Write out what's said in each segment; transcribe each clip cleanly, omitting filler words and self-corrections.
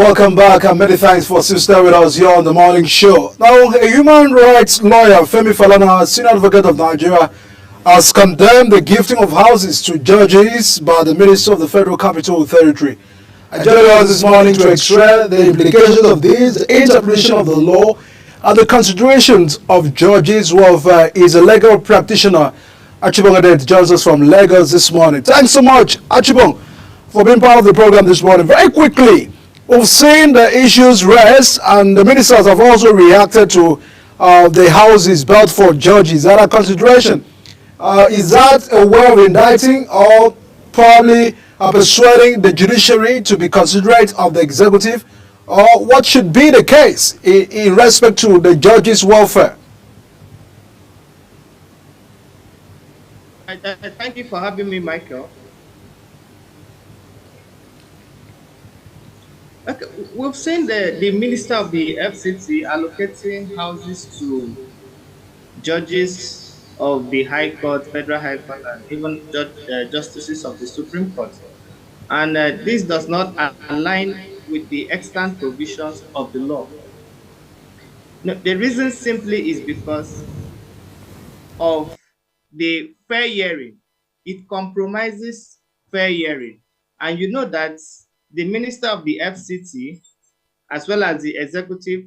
Welcome back and many thanks for staying with us here on the morning show. Now, a human rights lawyer, Femi Falana, senior advocate of Nigeria, has condemned the gifting of houses to judges by the Minister of the Federal Capital Territory. And joining us this morning to extract the implications of this, the interpretation of the law, and the considerations of judges who is a legal practitioner. Achibong Adet joins us from Lagos this morning. Thanks so much, Achibong, for being part of the program this morning. Very quickly, we've seen the issues raised, and the ministers have also reacted to the houses built for judges. That are consideration. Is that a way of indicting or probably persuading the judiciary to be considerate of the executive? Or what should be the case in respect to the judges' welfare? Thank you for having me, Michael. Okay, we've seen the Minister of the FCT allocating houses to judges of the High Court, Federal High Court, and even justices of the Supreme Court. And this does not align with the extant provisions of the law. No, the reason simply is because of the fair hearing. It compromises fair hearing. And you know that the Minister of the FCT, as well as the executive,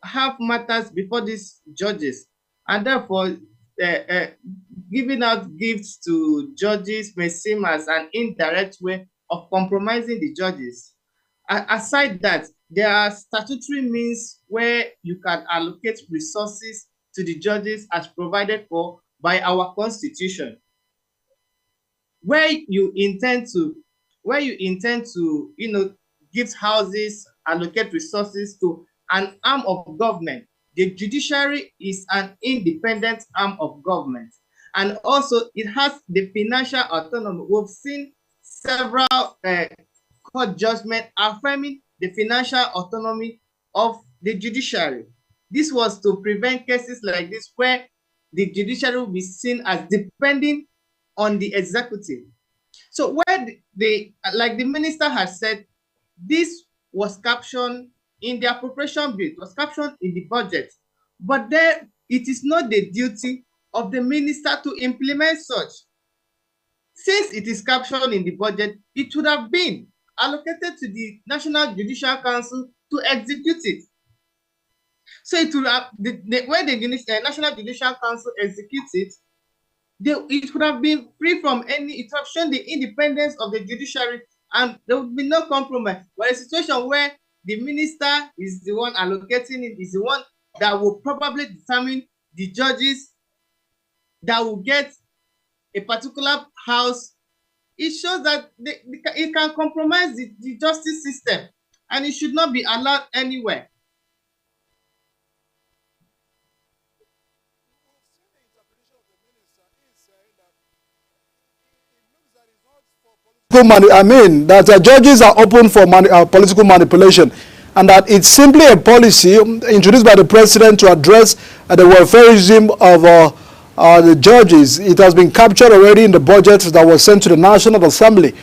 have matters before these judges. And therefore, giving out gifts to judges may seem as an indirect way of compromising the judges. Aside that, there are statutory means where you can allocate resources to the judges as provided for by our constitution. Where you intend to, give houses, allocate resources to an arm of government. The judiciary is an independent arm of government. And also it has the financial autonomy. We've seen several court judgments affirming the financial autonomy of the judiciary. This was to prevent cases like this where the judiciary will be seen as depending on the executive. So where like the minister has said, this was captioned in the appropriation bill, it was captioned in the budget, but there it is not the duty of the minister to implement such. Since it is captioned in the budget, it should have been allocated to the National Judicial Council to execute it. So it would have, when the National Judicial Council executes it, it would have been free from any, it would have shown the independence of the judiciary, and there would be no compromise. But a situation where the minister is the one allocating it, is the one that will probably determine the judges that will get a particular house, it shows that it can compromise the justice system, and it should not be allowed anywhere. I mean that judges are open for political manipulation, and that it's simply a policy introduced by the president to address the welfareism of the judges. It has been captured already in the budget that was sent to the National Assembly.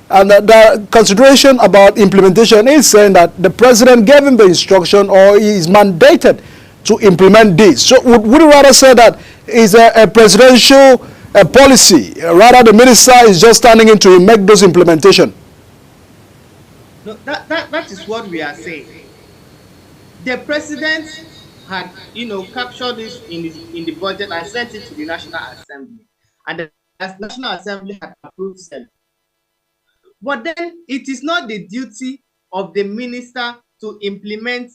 And the consideration about implementation is saying that the president gave him the instruction, or he is mandated to implement this. So would you rather say that is a presidential policy, rather the minister is just standing in to make those implementation? No, that is what we are saying. The president had, captured this in the budget and sent it to the National Assembly, and the National Assembly had approved it. But then it is not the duty of the minister to implement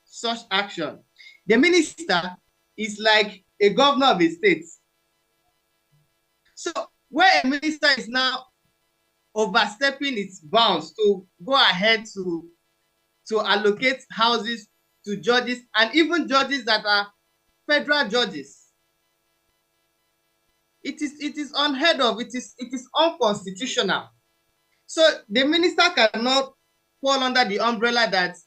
such action. The minister is like a governor of a state. So where a minister is now overstepping its bounds to go ahead to allocate houses to judges, and even judges that are federal judges, it is unheard of. It is unconstitutional. So the minister cannot fall under the umbrella that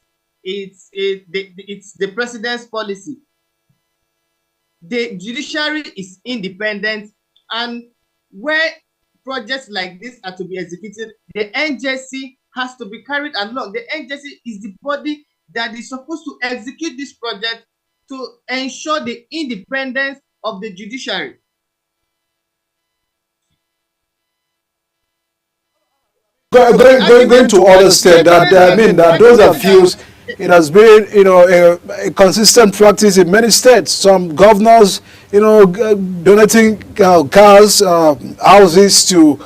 it's the president's policy. The judiciary is independent, and where projects like this are to be executed, the NJC has to be carried along. The NJC is the body that is supposed to execute this project to ensure the independence of the judiciary. Going to other states, that I mean that those are views. It has been, a consistent practice in many states. Some governors, donating cars, houses to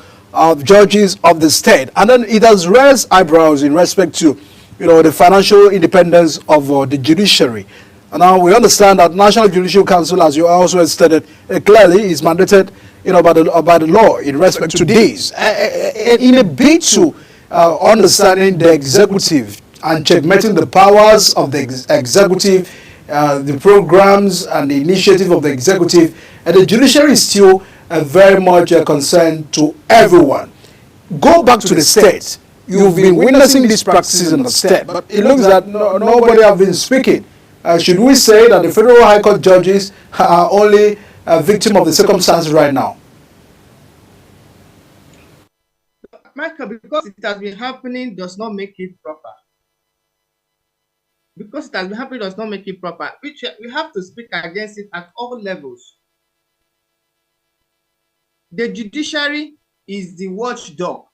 judges of the state, and then it has raised eyebrows in respect to, the financial independence of the judiciary. And now we understand that National Judicial Council, as you also stated clearly, is mandated, by the law in respect to this. In a bid to understanding the executive and checkmating the powers of the executive, the programs and the initiative of the executive, and the judiciary is still very much a concern to everyone. Go back to the state. You've been witnessing these practices in the state, but it looks that nobody have been speaking. Should we say that the Federal High Court judges are only a victim of the circumstances right now? Michael, because it has been happening does not make it proper. Because it has been happening does not make it proper. We have to speak against it at all levels. The judiciary is the watchdog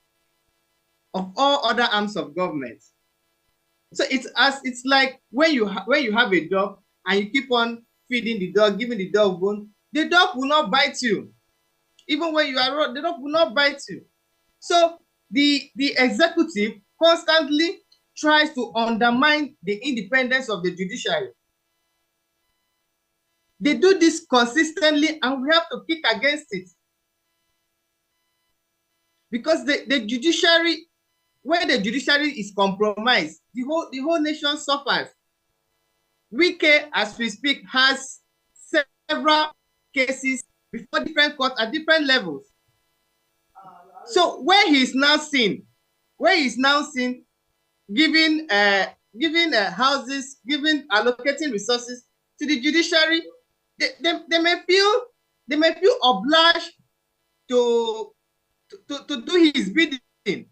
of all other arms of government. So it's like when you have a dog and you keep on feeding the dog, giving the dog bone, the dog will not bite you. Even when you are wrong, the dog will not bite you. So the executive constantly tries to undermine the independence of the judiciary. They do this consistently, and we have to kick against it. Because the judiciary, when the judiciary is compromised, the whole nation suffers. Wike, as we speak, has several cases before different courts at different levels. So where he is now seen giving houses, allocating resources to the judiciary, they may feel obliged to do his bidding.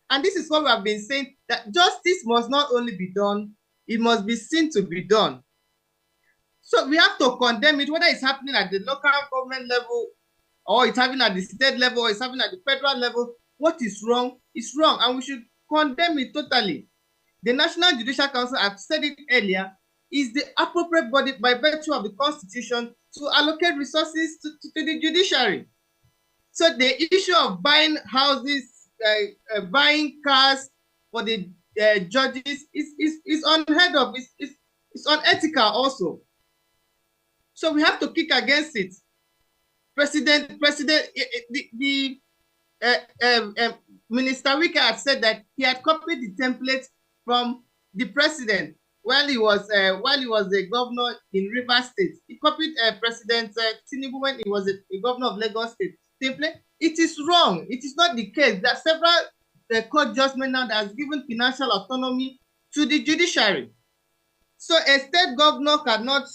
And this is what we have been saying, that justice must not only be done, it must be seen to be done. So we have to condemn it, whether it's happening at the local government level, or it's happening at the state level, or it's happening at the federal level. What is wrong is wrong, and we should condemn it totally. The National Judicial Council, I've said it earlier, is the appropriate body by virtue of the Constitution to allocate resources to the judiciary. So the issue of buying houses, buying cars for the judges is unheard of. It's unethical also. So we have to kick against it. Minister Wike had said that he had copied the template from the president while he was a governor in Rivers State. He copied President Tinubu when he was a governor of Lagos State template. It is wrong. It is not the case. There are several court judgments now that has given financial autonomy to the judiciary. So a state governor cannot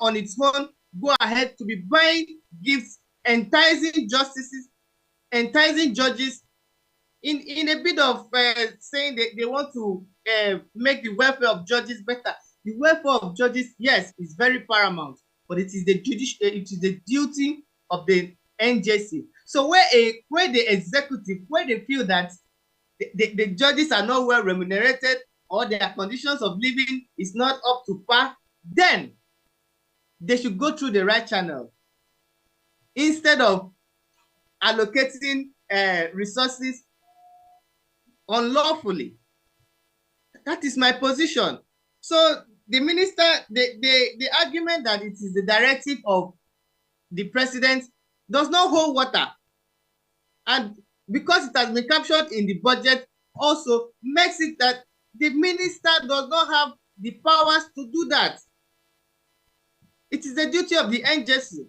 on its own go ahead to be buying gifts, enticing justices, enticing judges in a bit of saying they want to make the welfare of judges better. The welfare of judges, yes, is very paramount, but it is the duty of the NJC. So where the executive, where they feel that the judges are not well remunerated or their conditions of living is not up to par, then they should go through the right channel instead of allocating resources unlawfully. That is my position. So the minister, the argument that it is the directive of the president does not hold water. And because it has been captured in the budget, also makes it that the minister does not have the powers to do that. It is the duty of the NJC.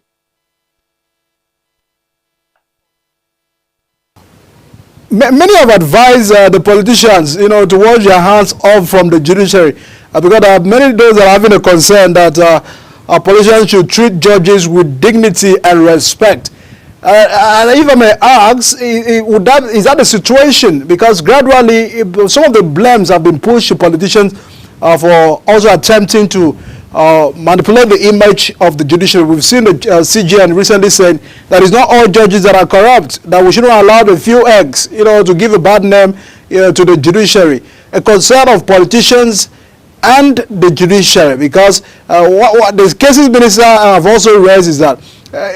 Many have advised the politicians, to wash their hands off from the judiciary, because there are many those that are having a concern that our politicians should treat judges with dignity and respect. And if I may ask, is that the situation? Because gradually, some of the blames have been pushed to politicians for also attempting to manipulate the image of the judiciary. We've seen the CJN recently saying that it's not all judges that are corrupt, that we shouldn't allow a few eggs, to give a bad name to the judiciary. A concern of politicians and the judiciary, because what the cases minister have also raised is that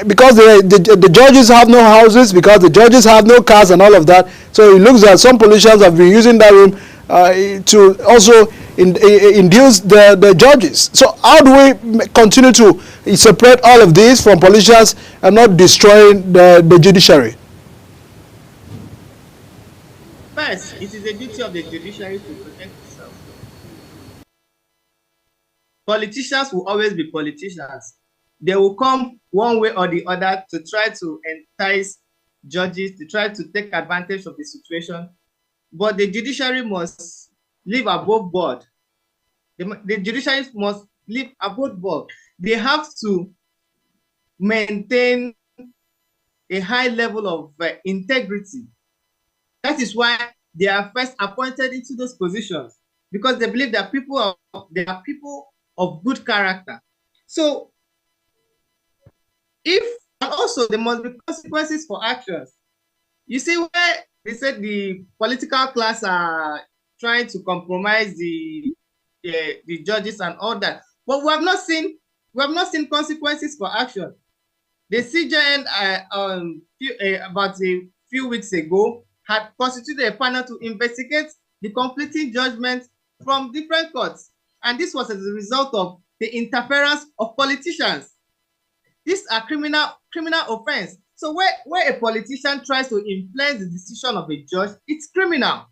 because the judges have no houses, because the judges have no cars and all of that, so it looks like some politicians have been using that room to also induce the judges. So how do we continue to separate all of this from politicians and not destroying the judiciary? First, it is the duty of the judiciary to protect itself. Politicians will always be politicians. They will come one way or the other to try to entice judges, to try to take advantage of the situation. But the judiciary must live above board. The judiciary must live above board. They have to maintain a high level of integrity. That is why they are first appointed into those positions, because they believe that they are people of good character. So, and also there must be consequences for actions. You see where they said the political class are trying to compromise the judges and all that, but we have not seen consequences for action. The CJN about a few weeks ago had constituted a panel to investigate the conflicting judgments from different courts, and this was as a result of the interference of politicians. These are criminal offense. So where a politician tries to influence the decision of a judge, it's criminal.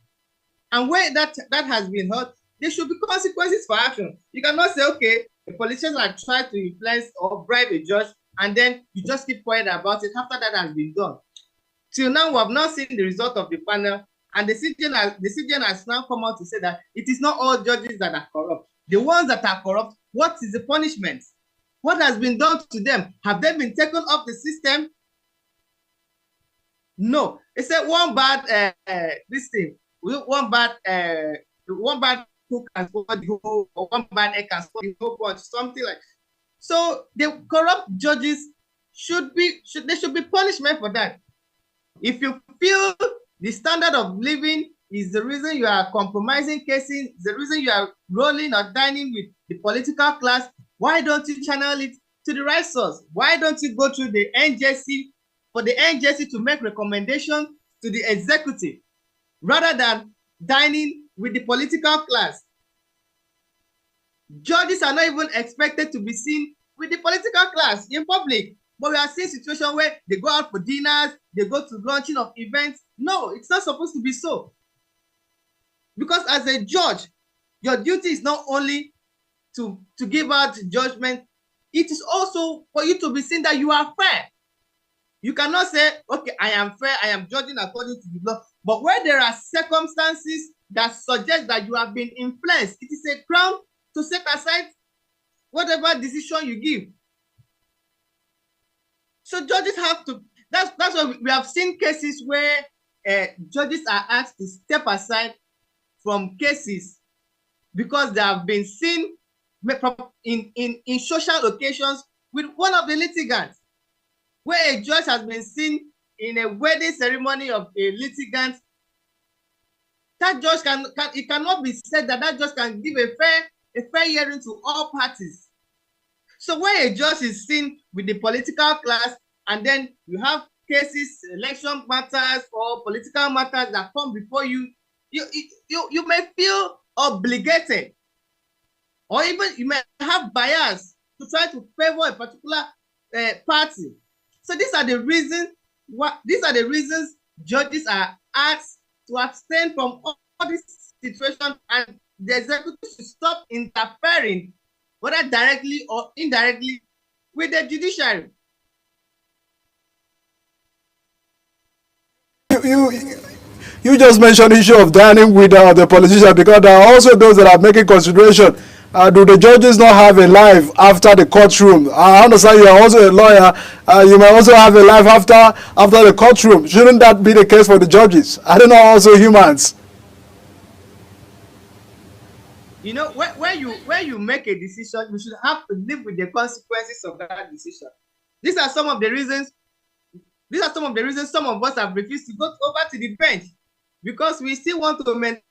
And where that has been heard, there should be consequences for action. You cannot say, okay, the politicians are trying to influence or bribe a judge, and then you just keep quiet about it after that has been done. Till now, we have not seen the result of the panel, and the CJN has now come out to say that it is not all judges that are corrupt. The ones that are corrupt, what is the punishment? What has been done to them? Have they been taken off the system? No. It's a one bad one bad cook can spoil the whole, or one bad egg can spoil the whole bunch, something like. So the corrupt judges should be punishment for that. If you feel the standard of living is the reason you are compromising cases, the reason you are rolling or dining with the political class, why don't you channel it to the right source? Why don't you go through the NJC for the NJC to make recommendations to the executive rather than dining with the political class? Judges are not even expected to be seen with the political class in public. But we are seeing situations where they go out for dinners, they go to launching of events. No, it's not supposed to be so. Because as a judge, your duty is not only to give out judgment, it is also for you to be seen that you are fair. You cannot say, okay, I am fair, I am judging according to the law. But where there are circumstances that suggest that you have been influenced, it is a ground to set aside whatever decision you give. So judges have to, that's why we have seen cases where judges are asked to step aside from cases because they have been seen in social occasions with one of the litigants, where a judge has been seen in a wedding ceremony of a litigant. That judge it cannot be said that judge can give a fair hearing to all parties. So when a judge is seen with the political class, and then you have cases, election matters or political matters that come before you, you may feel obligated, or even you may have bias to try to favor a particular party. So these are the reasons. These are the reasons judges are asked to abstain from all this situation, and the executive should stop interfering, whether directly or indirectly, with the judiciary. You just mentioned the issue of dining with the politicians, because there are also those that are making consideration do the judges not have a life after the courtroom? I understand you are also a lawyer. You may also have a life after the courtroom. Shouldn't that be the case for the judges? I don't know, also humans. You know, when you make a decision, you should have to live with the consequences of that decision. These are some of the reasons. These are some of the reasons some of us have refused to go over to the bench, because we still want to maintain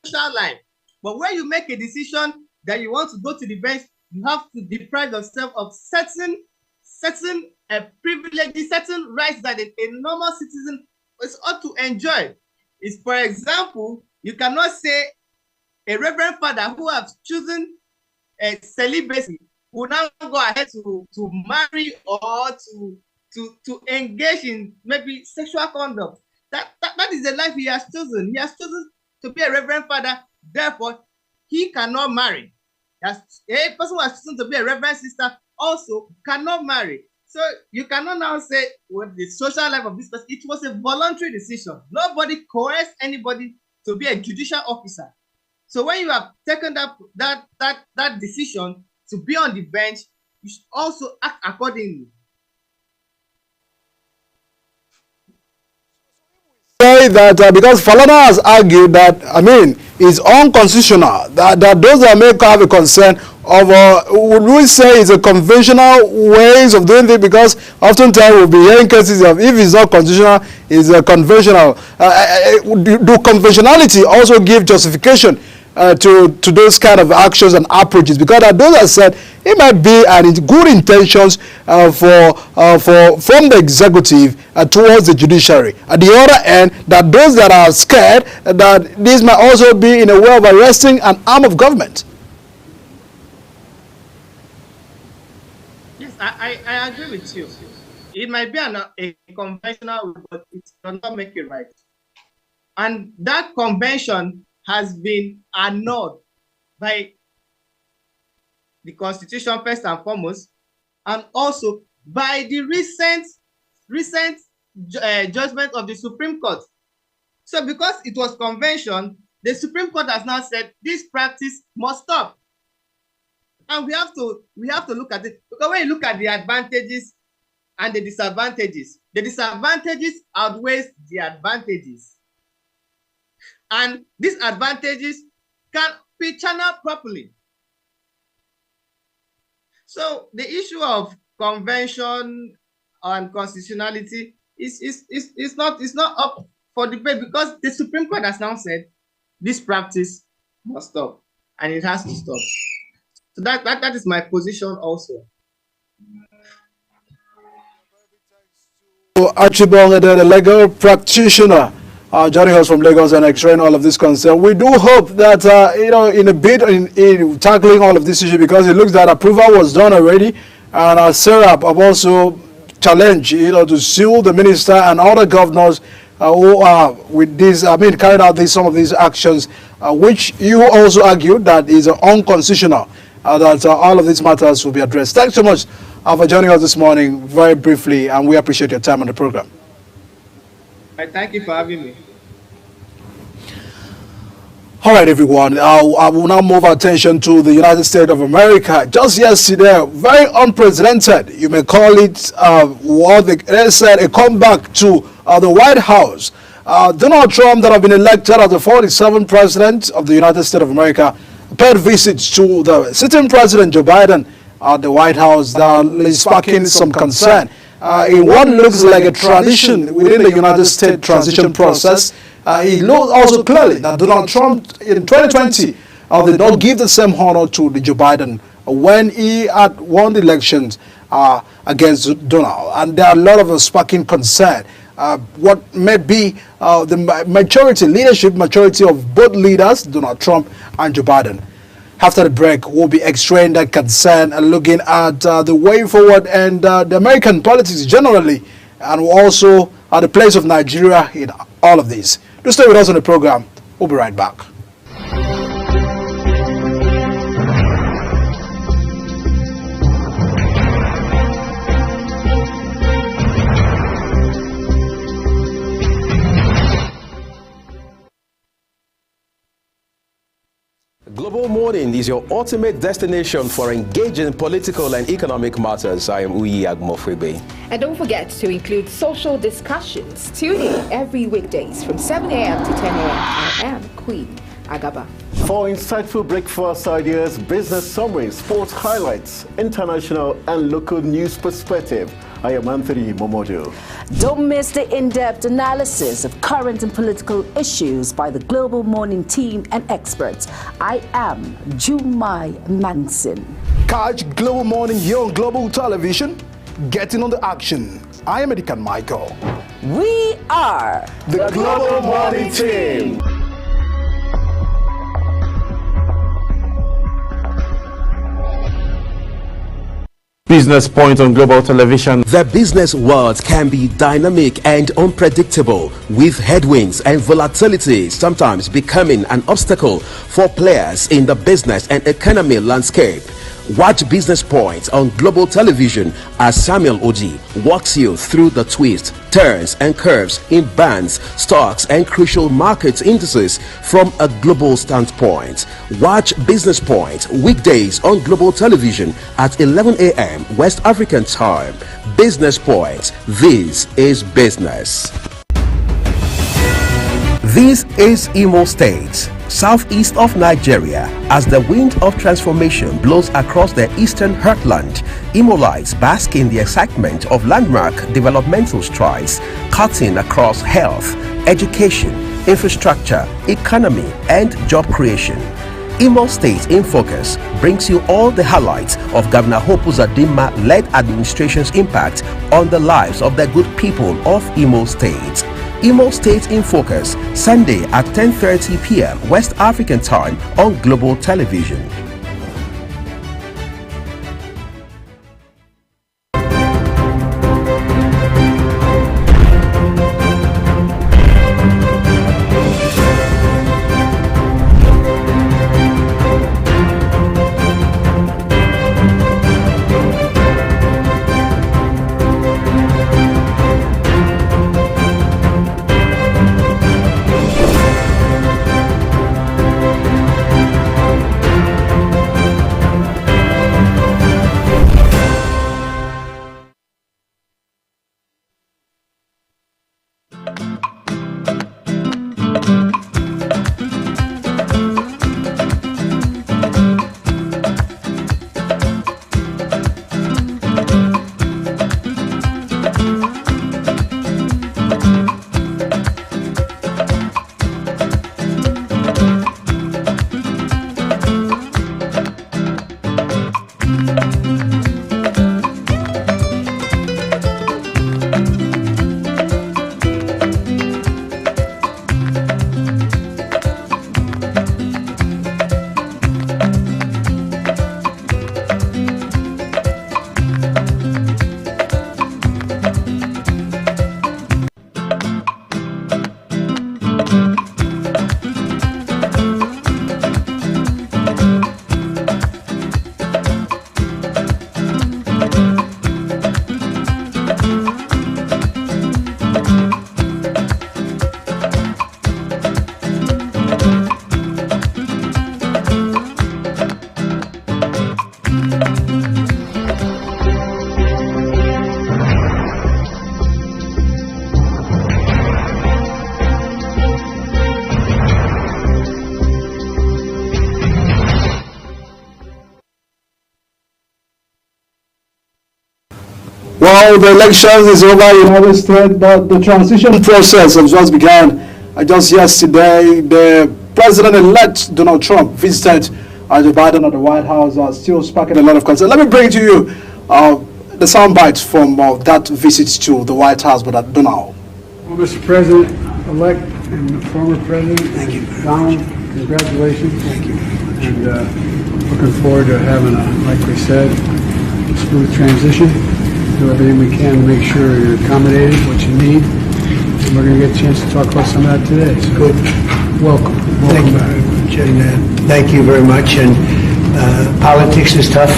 social life. But when you make a decision that you want to go to the bench, you have to deprive yourself of certain privileges, certain rights that a normal citizen is ought to enjoy. Is, for example, you cannot say a reverend father who has chosen a celibacy will now go ahead to marry or to engage in maybe sexual conduct. That is the life he has chosen. He has chosen to be a reverend father, therefore he cannot marry. As a person who has chosen to be a reverend sister also cannot marry. So you cannot now say, well, the social life of this person, it was a voluntary decision. Nobody coerced anybody to be a judicial officer. So when you have taken that decision to be on the bench, you should also act accordingly. Say that because Falana has argued that, I mean, it's unconstitutional, that those that may have a concern of, would we say it's a conventional ways of doing things, because oftentimes we'll be hearing cases of if it's not constitutional, it's conventional. Do conventionality also give justification to those kind of actions and approaches? Because those that said it might be good intentions from the executive towards the judiciary. At the other end, that those that are scared that this might also be in a way of arresting an arm of government. Yes, I agree with you. It might be a conventional, but it does not make it right. And that convention has been annulled by the Constitution first and foremost, and also by the recent judgment of the Supreme Court. So because it was convention, the Supreme Court has now said this practice must stop. And we have to look at it, because when you look at the advantages and the disadvantages outweighs the advantages. And these advantages can be channeled properly. So the issue of convention and constitutionality is not up for debate, because the Supreme Court has now said this practice must stop, and it has to stop. So that is my position also. Archibald, the legal practitioner, joining us from Lagos and explaining all of this concern. We do hope that in a bit in tackling all of this issue, because it looks that approval was done already, and SERAP have also challenged to sue the minister and other governors who are with this, carried out some of these actions, which you also argued that is unconstitutional. That all of these matters will be addressed. Thanks so much for joining us this morning, very briefly, and we appreciate your time on the program. Thank you for having me. All right, everyone. I will now move our attention to the United States of America. Just yesterday, very unprecedented, you may call it, what they said, a comeback to the White House. Donald Trump, that have been elected as the 47th president of the United States of America, paid visits to the sitting president Joe Biden at the White House, that is sparking some concern. In what looks like a tradition within the United States transition process, it looks also clearly that Donald Trump in 2020 did not give the same honor to the Joe Biden when he had won the elections against Donald. And there are a lot of sparking concern. What may be the leadership maturity of both leaders, Donald Trump and Joe Biden. After the break, we'll be extracting that concern and looking at the way forward and the American politics generally, and also at the place of Nigeria in all of this. Do stay with us on the program. We'll be right back. Global More Morning is your ultimate destination for engaging political and economic matters. I am Uyi Agmofwebe. And don't forget to include social discussions. Tune in every weekdays from 7 a.m. to 10 a.m. I am Queen Agaba. For insightful breakfast ideas, business summaries, sports highlights, international and local news perspective, I am Anthony Momodu. Don't miss the in-depth analysis of current and political issues by the Global Morning team and experts. I am Jumai Manson. Catch Global Morning here on Global Television. Getting on the action. I am Edikan Michael. We are The Global Morning team. Business Point on Global Television. The business world can be dynamic and unpredictable, with headwinds and volatility sometimes becoming an obstacle for players in the business and economy landscape. Watch Business Point on Global Television as Samuel Oji walks you through the twists, turns and curves in bands, stocks and crucial market indices from a global standpoint. Watch Business Point weekdays on Global Television at 11 a.m. West African time. Business Point. This is business. This is Imo State, southeast of Nigeria. As the wind of transformation blows across the eastern heartland, Imolites bask in the excitement of landmark developmental strides cutting across health, education, infrastructure, economy, and job creation. Imo State in Focus brings you all the highlights of Governor Hope Uzodinma-led administration's impact on the lives of the good people of Imo State. Imo State in Focus, Sunday at 10:30 p.m. West African time on Global Television. Well, the elections is over in United States, but the transition process has just begun. Just yesterday, the President-elect Donald Trump visited Joe Biden at the White House, still sparking a lot of concern. Let me bring to you the sound bites from that visit to the White House by Donald. Well, Mr. President-elect and former President, thank you, Donald, congratulations. Thank you. And looking forward to having like we said, a smooth transition. Do everything we can to make sure you're accommodated, what you need. And we're going to get a chance to talk about some of that today. So good. Welcome. Thank you very much. And thank you very much. And politics is tough,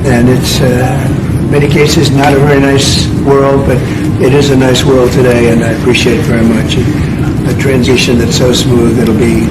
and it's in many cases not a very nice world, but it is a nice world today, and I appreciate it very much. And a transition that's so smooth, it'll be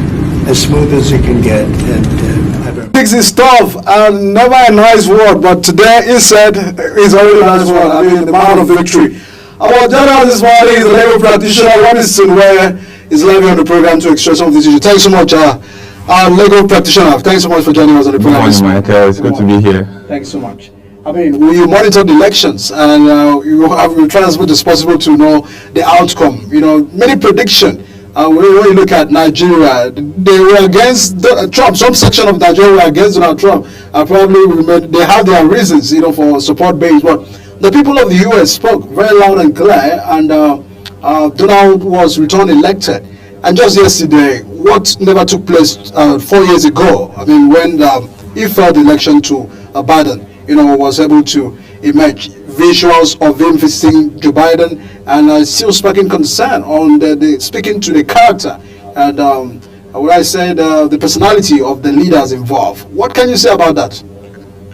as smooth as it can get. And Politics is tough and never a nice word, but today he said it's already a nice word. I mean, the man of victory. Our general this morning is a legal practitioner, Robinson, where is live on the program to express some of these issues. Thanks so much, our legal practitioner. Thanks so much for joining us on the program. Good morning, Michael. It's good to be here. Thanks so much. I mean, we monitor the elections, and you try as much as possible to know the outcome. You know, many prediction. When you look at Nigeria, they were against Trump. Some section of Nigeria were against Donald Trump. Probably they have their reasons, you know, for support base. But the people of the U.S. spoke very loud and clear, and Donald was returned elected. And just yesterday, what never took place 4 years ago, I mean, when he failed the election to Biden, you know, was able to emerge. Visuals of him visiting Joe Biden and still speaking concern on the speaking to the character and what I said, the personality of the leaders involved. What can you say about that?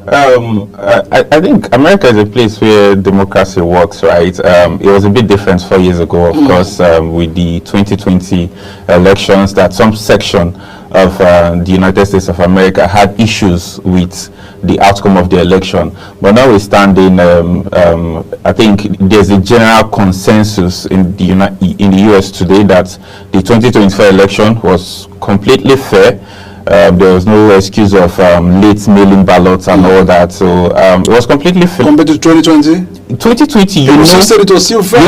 I think America is a place where democracy works, right? It was a bit different 4 years ago, of course, with the 2020 elections, that some section of the United States of America had issues with the outcome of the election. But notwithstanding, I think there's a general consensus in the US today that the 2024 election was completely fair. There was no excuse of late mailing ballots and all that, so it was completely fair. Compared to 2020? 2020, you know, said it was still fair.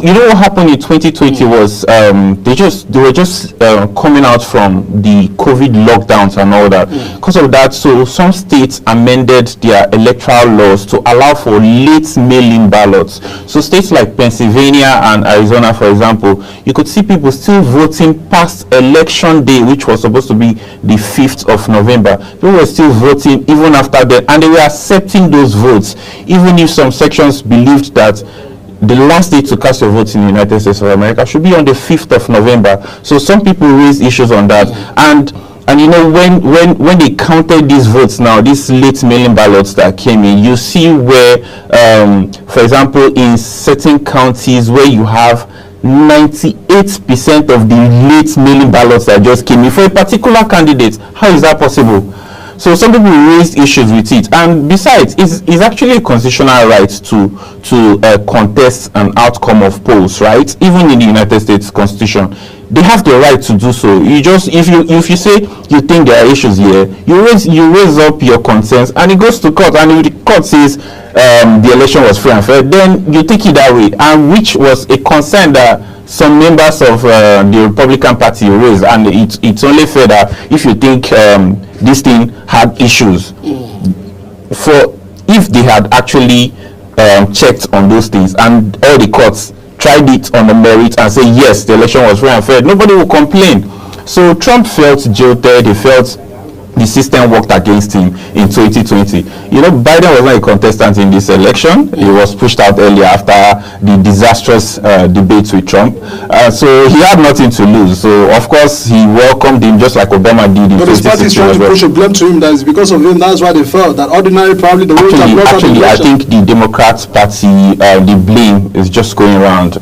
You know what happened in 2020 was they were just coming out from the COVID lockdowns and all that. Because of that, so some states amended their electoral laws to allow for late mailing ballots. So states like Pennsylvania and Arizona, for example, you could see people still voting past election day, which was supposed to be the 5th of November. People were still voting even after that, and they were accepting those votes, even if some sections believed that the last day to cast your votes in the United States of America should be on the 5th of November. So some people raised issues on that, and you know, when they counted these votes now, these late mailing ballots that came in, you see where for example, in certain counties where you have 98% of the late mailing ballots that just came in for a particular candidate. How is that possible? So some people raised issues with it, and besides, it's actually a constitutional right to contest an outcome of polls, right? Even in the United States Constitution, they have the right to do so. You just, if you say you think there are issues here, you raise up your concerns, and it goes to court, and if the court says the election was free and fair, then you take it that way, and which was a concern that some members of the Republican Party raised, and it's only fair that if you think this thing had issues, for if they had actually checked on those things and all the courts tried it on the merit and say yes, the election was free and fair, nobody will complain. So Trump felt jilted. He felt the system worked against him in 2020. You know, Biden was not a contestant in this election. He was pushed out earlier after the disastrous debates with Trump. So he had nothing to lose. So, of course, he welcomed him just like Obama did in 2016. But his party is trying to push a blame to him that it's because of him. That's why they felt that ordinary probably the way Actually, I think the Democrat Party, the blame is just going around.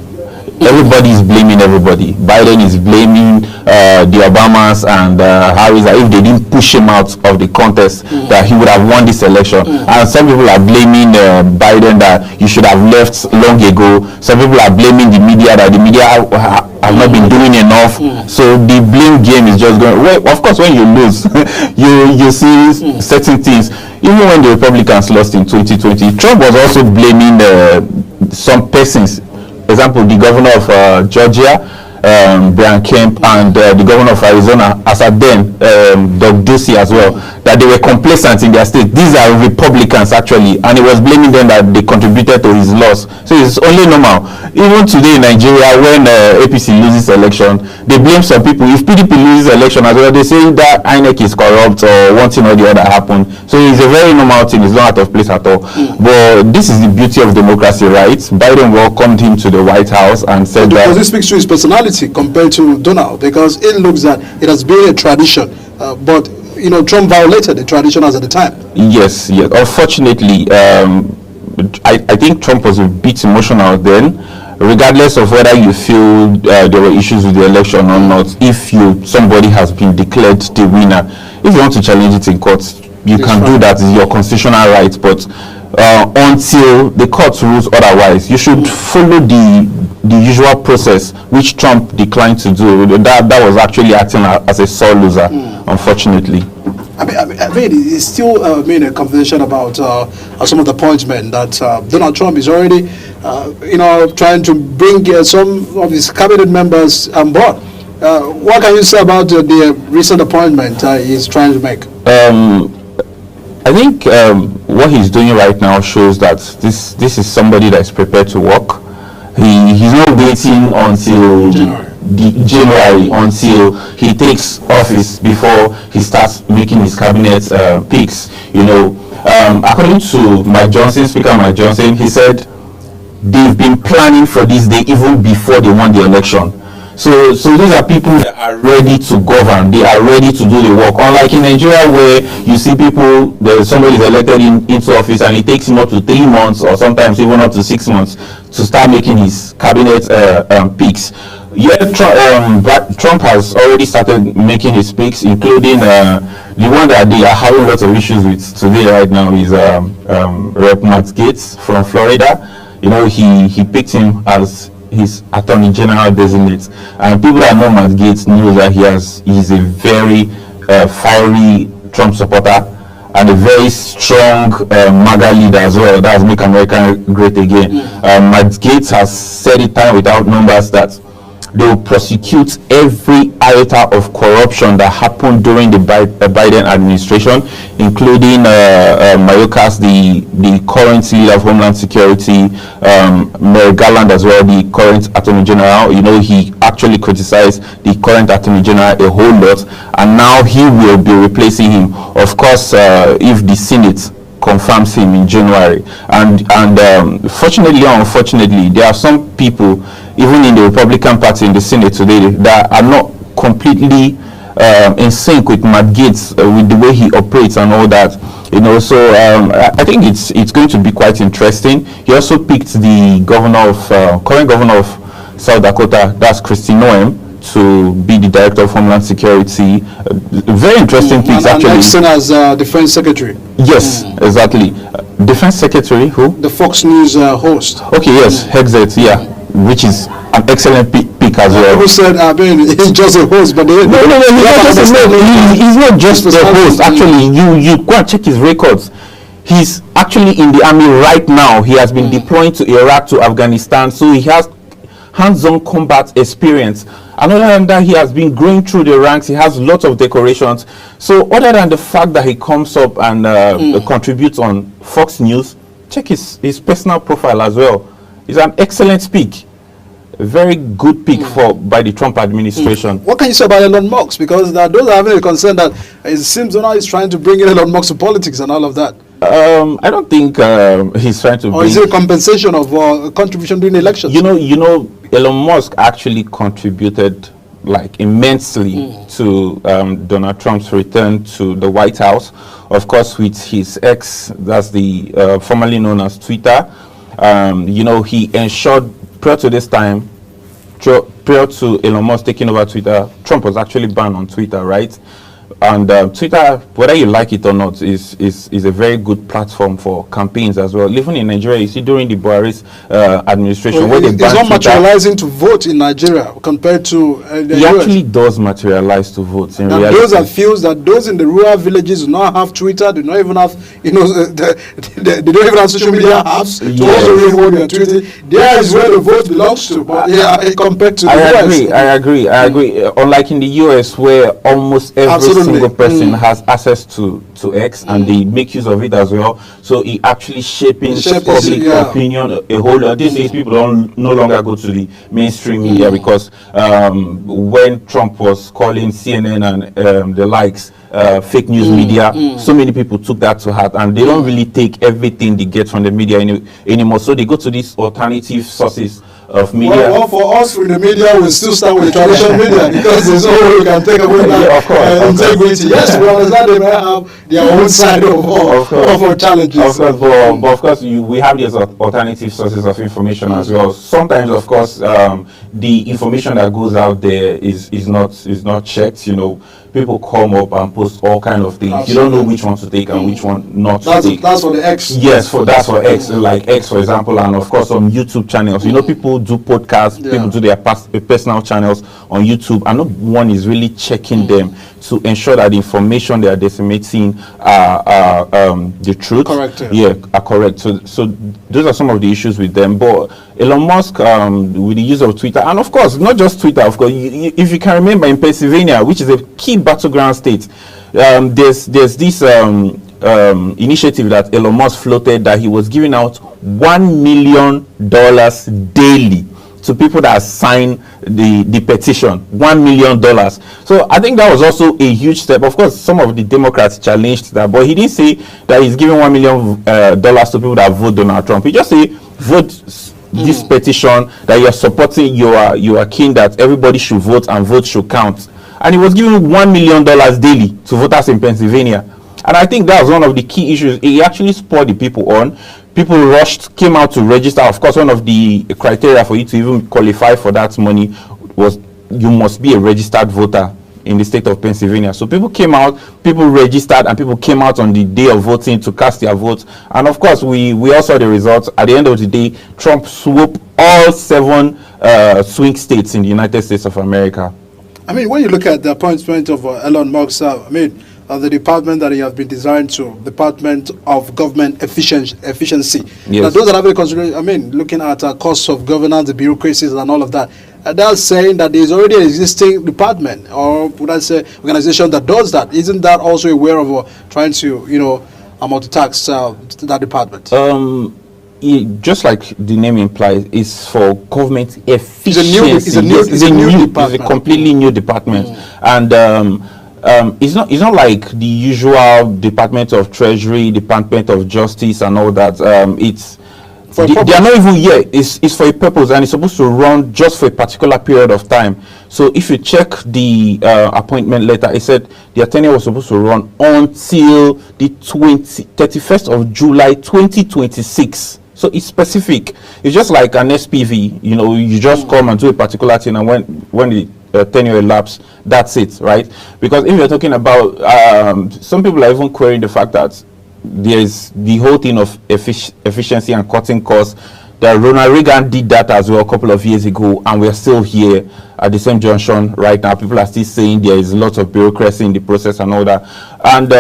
Everybody is blaming everybody. Biden is blaming the Obamas and Harris that if they didn't push him out of the contest, that he would have won this election. And some people are blaming Biden that you should have left long ago. Some people are blaming the media that the media have not been doing enough. So the blame game is just going. Well, of course, when you lose, you see certain things. Even when the Republicans lost in 2020, Trump was also blaming some persons. For example, the governor of Georgia, Brian Kemp, and the governor of Arizona, as at then, Doug Ducey as well, that they were complacent in their state. These are Republicans actually, and he was blaming them that they contributed to his loss. So it's only normal. Even today in Nigeria, when APC loses election, they blame some people. If PDP loses election as well, they say that INEC is corrupt or one thing or the other happened. So it's a very normal thing. It's not out of place at all. But this is the beauty of democracy, right? Biden welcomed him to the White House and said that. Because this speaks to his personality compared to Donald, because it looks that it has been a tradition, but you know, Trump violated the tradition as at the time. Yes. Unfortunately, I think Trump was a bit emotional then, regardless of whether you feel there were issues with the election or not, if somebody has been declared the winner, if you want to challenge it in court, you can do that. It's your constitutional right. But until the court rules otherwise, you should follow the usual process, which Trump declined to do. That was actually acting as a sore loser, unfortunately. I mean, it's still a conversation about some of the appointments that Donald Trump is already, trying to bring some of his cabinet members on board. What can you say about the recent appointment he's trying to make? I think what he's doing right now shows that this is somebody that is prepared to work. He's not waiting until January until he takes office before he starts making his cabinet picks. According to Speaker Mike Johnson, he said they've been planning for this day even before they won the election. So these are people that are ready to govern. They are ready to do the work. Unlike in Nigeria, where you see somebody is elected into office and it takes him up to 3 months or sometimes even up to 6 months to start making his cabinet picks. Trump has already started making his picks, including the one that they are having lots of issues with today right now is Rep. Matt Gaetz from Florida. He picked him as his Attorney General designate, and people that know Matt Gaetz know that he's a very fiery Trump supporter and a very strong MAGA leader as well. That's Make America Great Again. Matt Gaetz has said it time without numbers that they will prosecute every iota of corruption that happened during the Biden administration, including Mayorkas, the current leader of Homeland Security, Merrick Garland as well, the current Attorney General. He actually criticized the current Attorney General a whole lot, and now he will be replacing him. Of course, if the Senate confirms him in January. And fortunately or unfortunately, there are some people, even in the Republican Party in the Senate today, that are not completely in sync with Matt Gaetz, with the way he operates and all that. So I think it's going to be quite interesting. He also picked the current governor of South Dakota, that's Kristi Noem, to be the director of Homeland Security. Very interesting things, actually. And as Defense Secretary. Yes, exactly. Defense Secretary, who? The Fox News host. Okay, yes, Hegseth, yeah, which is an excellent pick as well. People said, he's just a host, but he's not just a host. Actually, you go and check his records. He's actually in the army right now. He has been deployed to Iraq, to Afghanistan, so he has hands-on combat experience. And other than that, he has been growing through the ranks. He has lots of decorations. So other than the fact that he comes up and contributes on Fox News, check his personal profile as well. He's an excellent pick. A very good pick by the Trump administration. What can you say about Elon Musk? Because those are having a concern that it seems Donald is trying to bring in Elon Musk to politics and all of that. I don't think he's trying to. Or is it a compensation of contribution during the elections? Elon Musk actually contributed immensely to Donald Trump's return to the White House. Of course, with his ex, that's the formerly known as Twitter. He ensured prior to this time, prior to Elon Musk taking over Twitter, Trump was actually banned on Twitter, right? And Twitter, whether you like it or not, is a very good platform for campaigns as well. Even in Nigeria, you see during the Buhari's administration, where they banned it's not Twitter, materializing to vote in Nigeria compared to the He US. actually does materialize to vote in And reality. those that feels that those in the rural villages do not have Twitter, do not even have, they don't even have social media apps to also read what they are tweeting. There is where the vote belongs to, but compared to the US. I agree. Unlike in the US, where almost every single person has access to X, and they make use of it as well. So it actually shaping public opinion a whole lot. These days, people don't no longer go to the mainstream media because when Trump was calling CNN and the likes fake news media, so many people took that to heart, and they don't really take everything they get from the media anymore. So they go to these alternative sources media. Well, for us in the media, we still start with the traditional media because there's no way we can take away that integrity. Yes, we understand they may have their own side of our challenges. Of course, but of course, we have these alternative sources of information as well. Sometimes, of course, the information that goes out there is not checked. You know, people come up and post all kind of things. You don't know which one to take and which one not to take. That's for the X. Yes, that's for X, like X, for example, and of course some YouTube channels. You know, people do podcasts, people do their personal channels on YouTube, and no one is really checking them to ensure that the information they are disseminating are the truth. Correct. Yeah, are correct. So those are some of the issues with them. But Elon Musk, with the use of Twitter, and of course not just Twitter, of course, if you can remember, in Pennsylvania, which is a key battleground state, there's this initiative that Elon Musk floated, that he was giving out $1 million daily to people that sign the petition. $1 million. So I think that was also a huge step. Of course, some of the Democrats challenged that, but he didn't say that he's giving $1 million to people that vote Donald Trump. He just said vote this petition, that you're supporting your king, that everybody should vote and vote should count. And he was giving $1 million daily to voters in Pennsylvania. And I think that was one of the key issues. He actually spurred the people on. People came out to register. Of course, one of the criteria for you to even qualify for that money was you must be a registered voter in the state of Pennsylvania. So people came out, people registered, and people came out on the day of voting to cast their votes. And of course, we all saw the results. At the end of the day, Trump swooped all 7 swing states in the United States of America. I mean, when you look at the appointment of Elon Musk, the department that he has been designed to, Department of Government Efficiency. Yes. Now, those are having consideration, looking at costs of governance, the bureaucracies and all of that. They're saying that there is already an existing department, or would I say organization that does that. Isn't that also aware of trying to, multitask that department? Just like the name implies, it's for government efficiency. It's a completely new department, and it's not like the usual Department of Treasury, Department of Justice, and all that. They are not even here. It's for a purpose, and it's supposed to run just for a particular period of time. So if you check the appointment letter, it said the tenure was supposed to run until the 31st of July 2026. So it's specific. It's just like an SPV. You know, you just come and do a particular thing, and when the tenure elapses, that's it, right? Because if you're talking about, some people are even querying the fact that there's the whole thing of efficiency and cutting costs, that Ronald Reagan did that as well a couple of years ago, and we're still here at the same junction right now. People are still saying there is lots of bureaucracy in the process and all that. And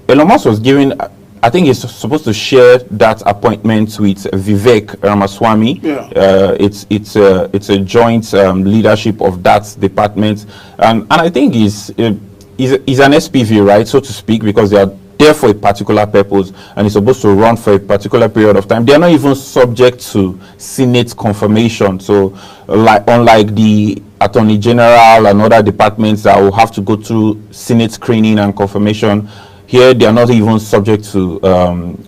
Elon Musk was given, I think he's supposed to share that appointment with Vivek Ramaswamy. Yeah. It's a joint leadership of that department, and I think he's an SPV, right, so to speak, because they are there for a particular purpose, and it's supposed to run for a particular period of time. They are not even subject to Senate confirmation. So, unlike the Attorney General and other departments that will have to go through Senate screening and confirmation, here they are not even subject to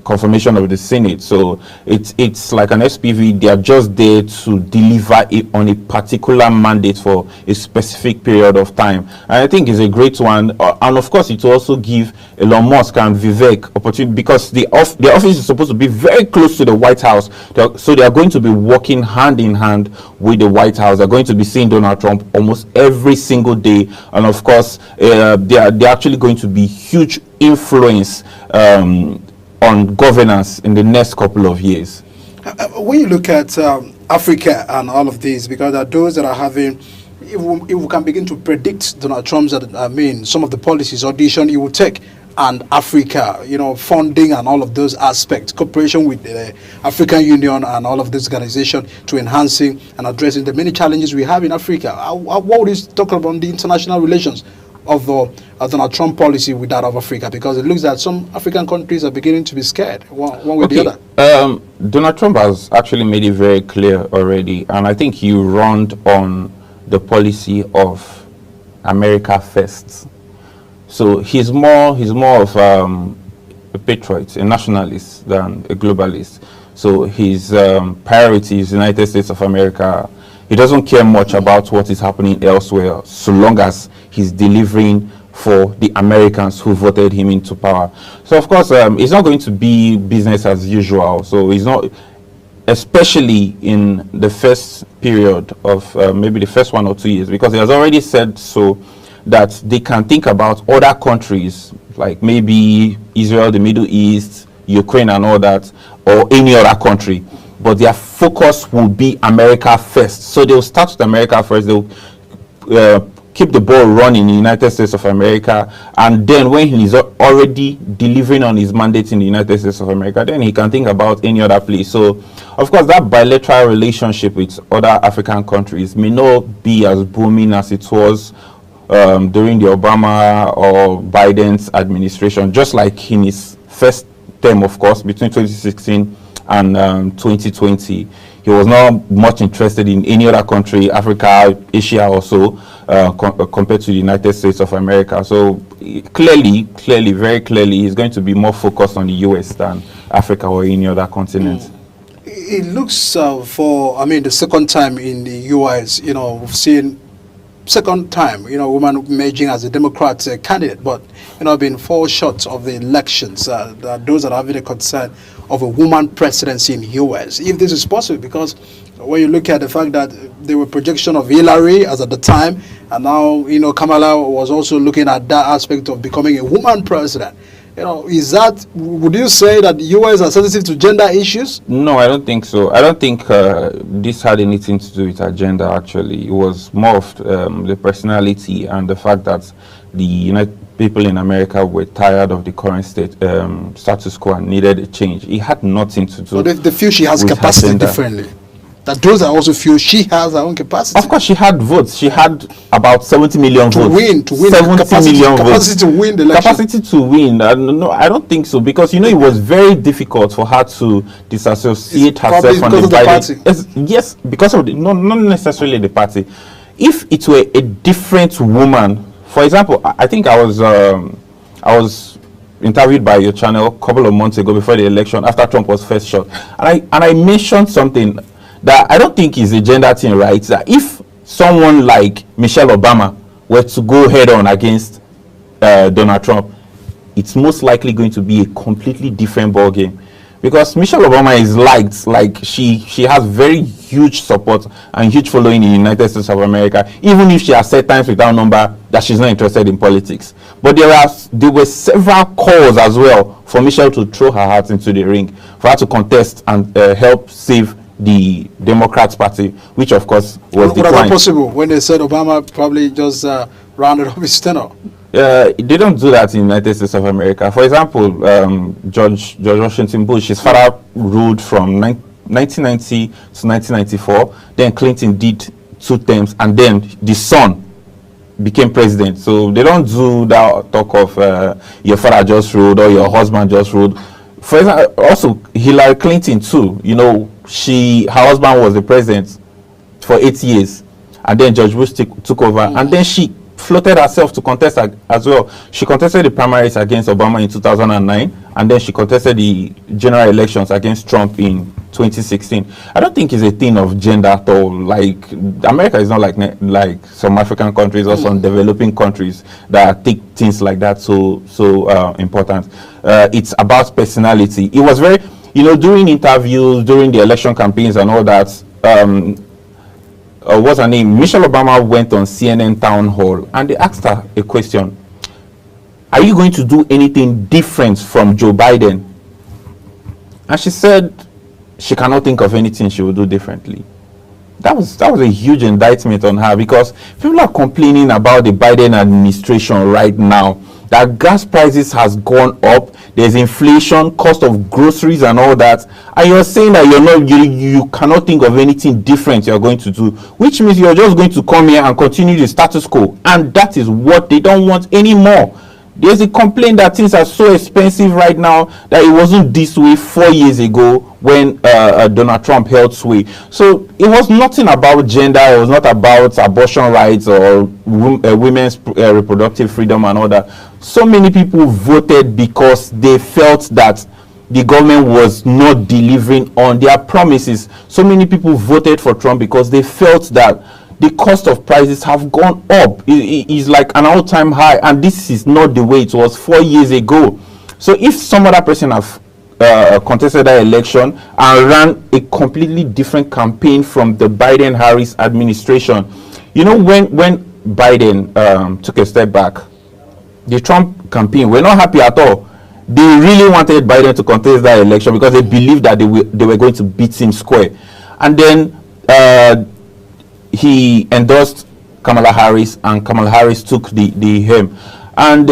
confirmation of the Senate. So it's like an SPV. They are just there to deliver it on a particular mandate for a specific period of time. And I think it's a great one. And of course, it will also give Elon Musk and Vivek opportunity, because the office is supposed to be very close to the White House. So they are going to be working hand in hand with the White House. They're going to be seeing Donald Trump almost every single day. And of course, they're actually going to be huge influence on governance in the next couple of years. When you look at Africa and all of these, because there are those that are having, if we can begin to predict Donald Trump's, some of the policies or decision he will take, and Africa, funding and all of those aspects, cooperation with the African Union and all of this organization to enhancing and addressing the many challenges we have in Africa. What would you talk about the international relations of Donald Trump policy with that of Africa? Because it looks that some African countries are beginning to be scared one way or the other. Donald Trump has actually made it very clear already, and I think he runned on the policy of America first. So he's more of a patriot, a nationalist, than a globalist. So his priority is United States of America. He doesn't care much about what is happening elsewhere, so long as he's delivering for the Americans who voted him into power. So of course, it's not going to be business as usual. So it's not, especially in the first period of maybe the first 1 or 2 years, because he has already said so that they can think about other countries like maybe Israel, the Middle East, Ukraine and all that, or any other country, but their focus will be America first. So they'll start with America first. They'll keep the ball running in the United States of America, and then when he's already delivering on his mandate in the United States of America, then he can think about any other place. So of course that bilateral relationship with other African countries may not be as booming as it was during the Obama or Biden's administration, just like in his first term, of course, between 2016 and 2020. He was not much interested in any other country, Africa, Asia or so, compared to the United States of America. So clearly, very clearly, he's going to be more focused on the US than Africa or any other continent. It looks the second time in the US, we've seen second time, woman emerging as a Democrat candidate, but, being fall short of the elections. Those that are having a concern of a woman presidency in US, if this is possible, because when you look at the fact that there were projection of Hillary as at the time, and now, Kamala was also looking at that aspect of becoming a woman president. Would you say that the US are sensitive to gender issues? No, I don't think so. I don't think this had anything to do with agenda, actually. It was more of the personality and the fact that the people in America were tired of the current status quo and needed a change. It had nothing to do with they feel she has capacity agenda. Differently. That those are also feel she has her own capacity. Of course, she had votes. She had about 70 million votes. To win, 70 million votes. Capacity to win the election. Capacity to win. No, I don't think so, because it was very difficult for her to disassociate herself from the party. Yes, because of not necessarily the party. If it were a different woman, for example, I think I was interviewed by your channel a couple of months ago before the election, after Trump was first shot, and I mentioned something that I don't think is a gender thing, right? That if someone like Michelle Obama were to go head on against Donald Trump, it's most likely going to be a completely different ball game, because Michelle Obama is liked, like she has very huge support and huge following in the United States of America, even if she has said times without number that she's not interested in politics. But there were several calls as well for Michelle to throw her heart into the ring, for her to contest and help save the Democrats Party, which of course was declined. Was that possible when they said Obama probably just rounded up his tenure? They don't do that in the United States of America. For example, George Washington Bush, his father ruled from 1990 to 1994. Then Clinton did 2 terms, and then the son became president. So they don't do that talk of your father just ruled or your husband just ruled. For example, also Hillary Clinton too. Her husband was the president for 8 years, and then George Bush took over, and then she floated herself to contest as well. She contested the primaries against Obama in 2009, and then she contested the general elections against Trump in 2016. I don't think it's a thing of gender at all. Like, America is not like some African countries or some developing countries that take things like that so important. It's about personality. It was very, during interviews, during the election campaigns and all that, what's her name? Michelle Obama went on CNN Town Hall, and they asked her a question. Are you going to do anything different from Joe Biden? And she said she cannot think of anything she would do differently. That was a huge indictment on her, because people are complaining about the Biden administration right now, that gas prices has gone up, there's inflation, cost of groceries and all that, and you're saying that you cannot think of anything different you're going to do, which means you're just going to come here and continue the status quo, and that is what they don't want anymore. There's a complaint that things are so expensive right now that it wasn't this way 4 years ago when Donald Trump held sway. So it was nothing about gender, it was not about abortion rights or women's reproductive freedom and all that. So many people voted because they felt that the government was not delivering on their promises. So many people voted for Trump because they felt that the cost of prices have gone up. It is like an all-time high, and this is not the way it was 4 years ago. So if some other person have contested that election and ran a completely different campaign from the Biden-Harris administration, you know, when Biden took a step back, the Trump campaign were not happy at all. They really wanted Biden to contest that election because they believed that they were going to beat him square. And then he endorsed Kamala Harris, and Kamala Harris took the helm. And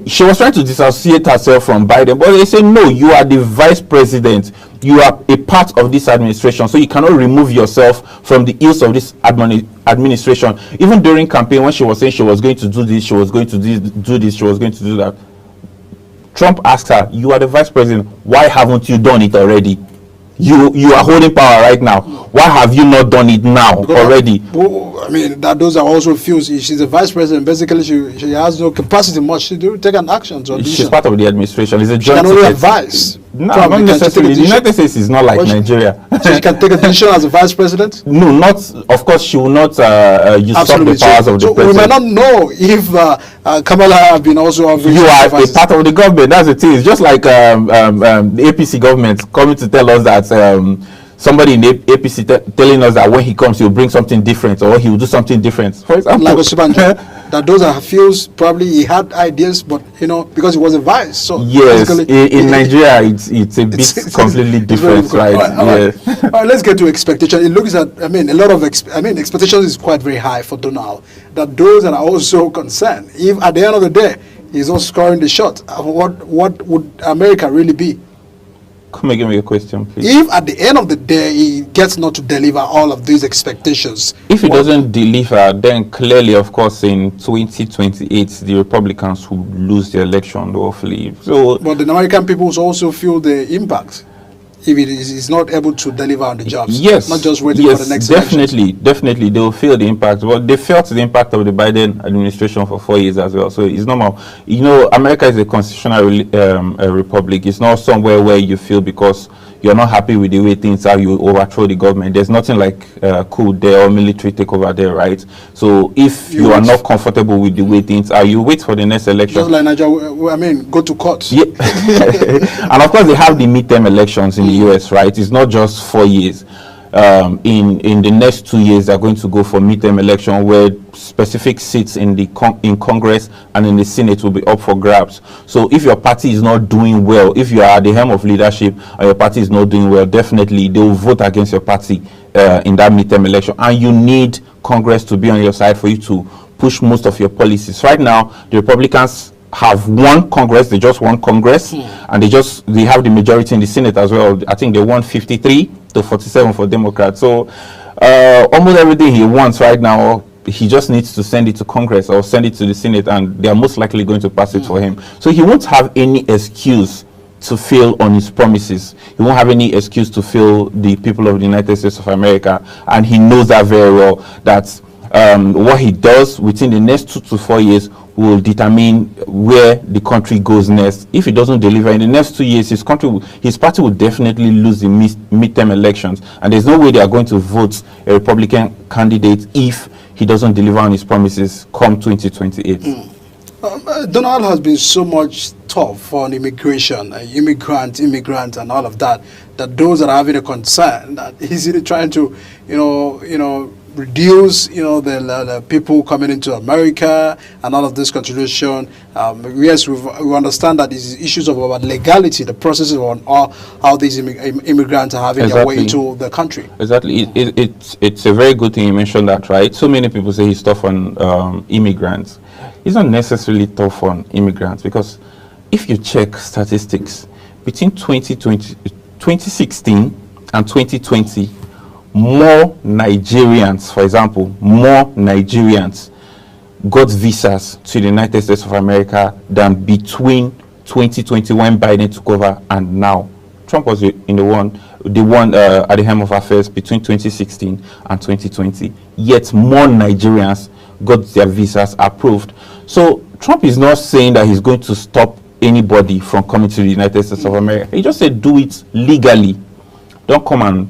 she was trying to dissociate herself from Biden, but they said, no, you are the vice president. You are a part of this administration, so you cannot remove yourself from the ills of this administration. Even during campaign, when she was saying she was going to do this, she was going to do this, she was going to do that, Trump asked her, you are the vice president, why haven't you done it already? You are holding power right now. Why have you not done it now already? I mean, those are also feels. She's the vice president. Basically, she has no capacity much to do take an action. So she's part of the administration. It's a she joint can only ticket. advise. No, not necessarily. The United States is not like Nigeria. So she can take a decision as a vice president? No, not. Of course, she will not usurp the powers of the president. We might not know if Kamala have been also. You are a part of the government. That's the thing. It's just like the APC government coming to tell us that somebody in the APC telling us that when he comes, he'll bring something different or he will do something different. For example, like Osibanjo, that those are feels probably he had ideas, but you know, because he was a vice. So yes, in Nigeria, it's a bit completely different, right? All right, let's get to expectation. It looks at, a lot of expectations is quite very high for Donald. That those that are also concerned, if at the end of the day he's not scoring the shot, what would America really be? Come and give me a question, please. If at the end of the day he gets not to deliver all of these expectations, if he doesn't deliver, then clearly, of course, in 2028 the Republicans will lose the election, hopefully. So, but the American people also feel the impact if it is not able to deliver on the jobs. Yes, not just waiting for the next definitely, definitely they will feel the impact. But they felt the impact of the Biden administration for 4 years as well. So it's normal. You know, America is a constitutional republic. It's not somewhere where you feel because you're not happy with the way things are, you overthrow the government. There's nothing like coup there or military takeover there, right? So if you are not comfortable with the way things are, you wait for the next election. Just like Nigeria, go to court. Yeah. And of course, they have the midterm elections in the US, right? It's not just 4 years. In the next 2 years, they're going to go for midterm election where specific seats in Congress and in the Senate will be up for grabs. So if your party is not doing well, if you are at the helm of leadership and your party is not doing well, definitely they will vote against your party in that midterm election. And you need Congress to be on your side for you to push most of your policies. Right now, the Republicans have won Congress. They just won Congress, and they have the majority in the Senate as well. I think they won 53 to 47 for Democrats. So almost everything he wants right now, he just needs to send it to Congress or send it to the Senate, and they are most likely going to pass it for him. So he won't have any excuse to fail on his promises. He won't have any excuse to fail the people of the United States of America, and he knows that very well, that what he does within the next 2 to 4 years will determine where the country goes next. If he doesn't deliver in the next 2 years, his party will definitely lose the midterm elections, and there's no way they are going to vote a Republican candidate if he doesn't deliver on his promises come 2028. Donald has been so much tough on immigration, immigrant, and all of that, that those that are having a concern that he's really trying to, reduce, the people coming into America and all of this contribution. Yes, we understand that these issues about legality, the processes on how these immigrants are having their way into the country. Exactly. It's a very good thing you mentioned that, right? So many people say he's tough on immigrants. He's not necessarily tough on immigrants, because if you check statistics, between 2016 and 2020, more Nigerians, for example, got visas to the United States of America than between 2020 when Biden took over and now. Trump was the one at the helm of affairs between 2016 and 2020. Yet more Nigerians got their visas approved. So Trump is not saying that he's going to stop anybody from coming to the United States of America. He just said do it legally. Don't come and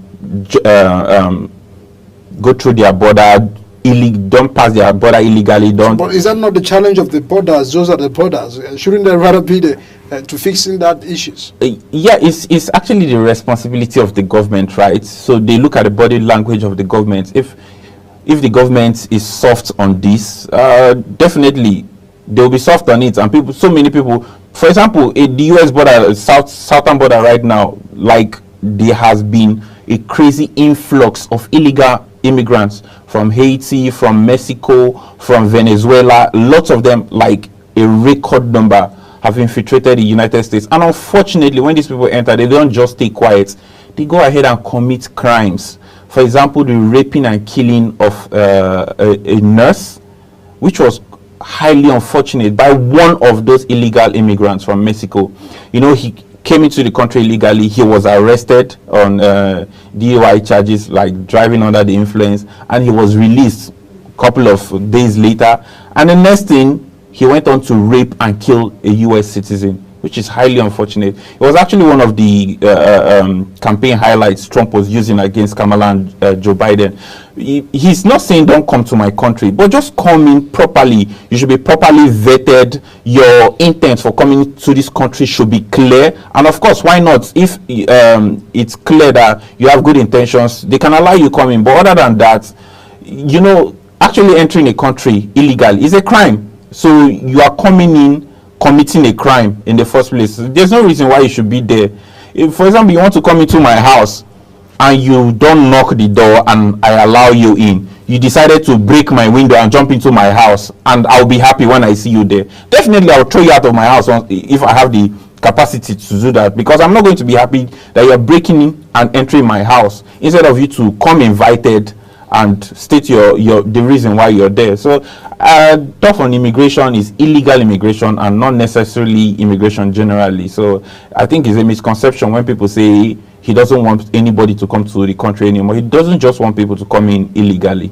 go through their border. Don't pass their border illegally. But is that not the challenge of the borders? Those are the borders. Shouldn't they rather be to fixing that issues? Yeah, it's actually the responsibility of the government, right? So they look at the body language of the government. If the government is soft on this, definitely they'll be soft on it. And so many people, for example, the U.S. border, southern border right now, like there has been a crazy influx of illegal immigrants from Haiti, from Mexico, from Venezuela. Lots of them, like a record number, have infiltrated the United States. And unfortunately, when these people enter, they don't just stay quiet. They go ahead and commit crimes. For example, the raping and killing of a nurse, which was highly unfortunate, by one of those illegal immigrants from Mexico. You know, he came into the country illegally. He was arrested on DUI charges, like driving under the influence, and he was released a couple of days later. And the next thing, he went on to rape and kill a U.S. citizen, which is highly unfortunate. It was actually one of the campaign highlights Trump was using against Kamala and Joe Biden. He's not saying don't come to my country, but just come in properly. You should be properly vetted. Your intent for coming to this country should be clear. And of course, why not? If it's clear that you have good intentions, they can allow you come in. But other than that, you know, actually entering a country illegally is a crime. So you are coming in committing a crime in the first place. There's no reason why you should be there. If, for example, you want to come into my house and you don't knock the door and I allow you in, you decided to break my window and jump into my house, and I'll be happy when I see you there. Definitely I'll throw you out of my house if I have the capacity to do that, because I'm not going to be happy that you're breaking in and entering my house instead of you to come invited and state the reason why you're there. So tough on immigration is illegal immigration and not necessarily immigration generally. So I think it's a misconception when people say he doesn't want anybody to come to the country anymore. He doesn't just want people to come in illegally.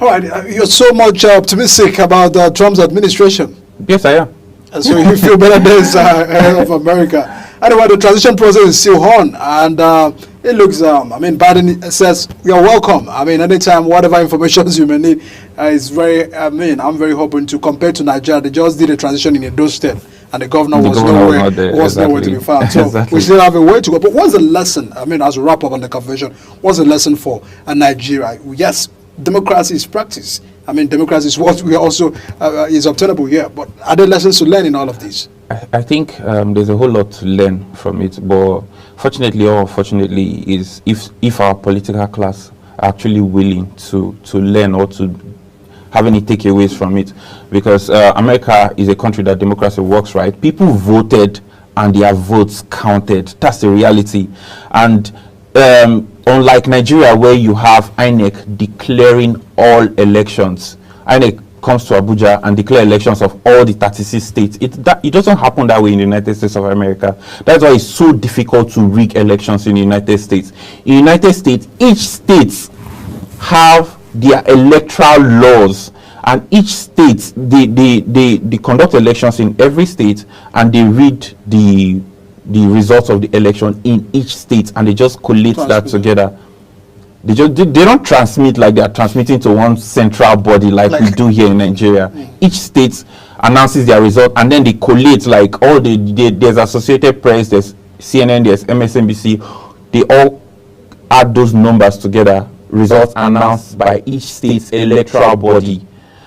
All right, you're so much optimistic about Trump's administration. Yes, I am. And so you feel better days ahead of America. Anyway, the transition process is still on, and it looks, Biden says, you're welcome. I mean, anytime, whatever information you may need is very, I'm very hoping to compare to Nigeria. They just did a transition in Edo State, and the governor was nowhere to be found. So exactly. We still have a way to go. But what's the lesson, as we wrap up on the conversation, what's the lesson for Nigeria? Yes, democracy is practice. Democracy is what we also is obtainable here. But are there lessons to learn in all of this? I think there's a whole lot to learn from it. But fortunately or unfortunately, is if our political class are actually willing to learn or to have any takeaways from it. Because America is a country that democracy works, right? People voted and their votes counted. That's the reality. And unlike Nigeria, where you have INEC declaring all elections, INEC comes to Abuja and declare elections of all the 36 states. It doesn't happen that way in the United States of America. That's why it's so difficult to rig elections in the United States. In the United States, each state have their electoral laws, and each state they conduct elections in every state, and they read the results of the election in each state, and they just collate that together. They don't transmit like they are transmitting to one central body like we do here in Nigeria. Each state announces their result, and then they collate like all there's Associated Press, there's CNN, there's MSNBC. They all add those numbers together. Results announced by each state's electoral body.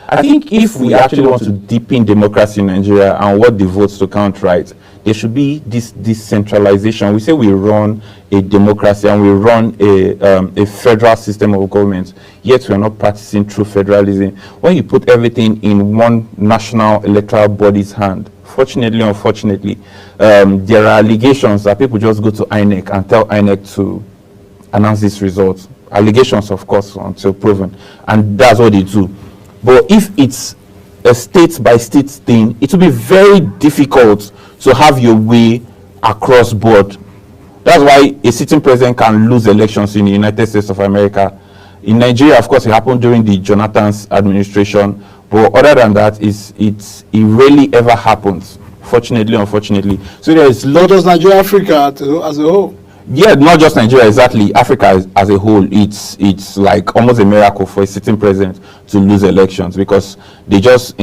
I think if we actually want to deepen democracy in Nigeria and want the votes to count right, there should be this decentralization. We say we run a democracy and we run a federal system of government, yet we're not practicing true federalism. When you put everything in one national electoral body's hand, fortunately or unfortunately, there are allegations that people just go to INEC and tell INEC to announce these results. Allegations, of course, until proven. And that's what they do. But if it's a state-by-state thing, it will be very difficult to have your way across board. That's why a sitting president can lose elections in the United States of America. In Nigeria, of course, it happened during the Jonathan's administration. But other than that, it rarely ever happens Fortunately, unfortunately. So there is Not just Nigeria, Africa as a whole. Yeah, not just Nigeria, exactly. Africa as a whole, it's like almost a miracle for a sitting president to lose elections, because they just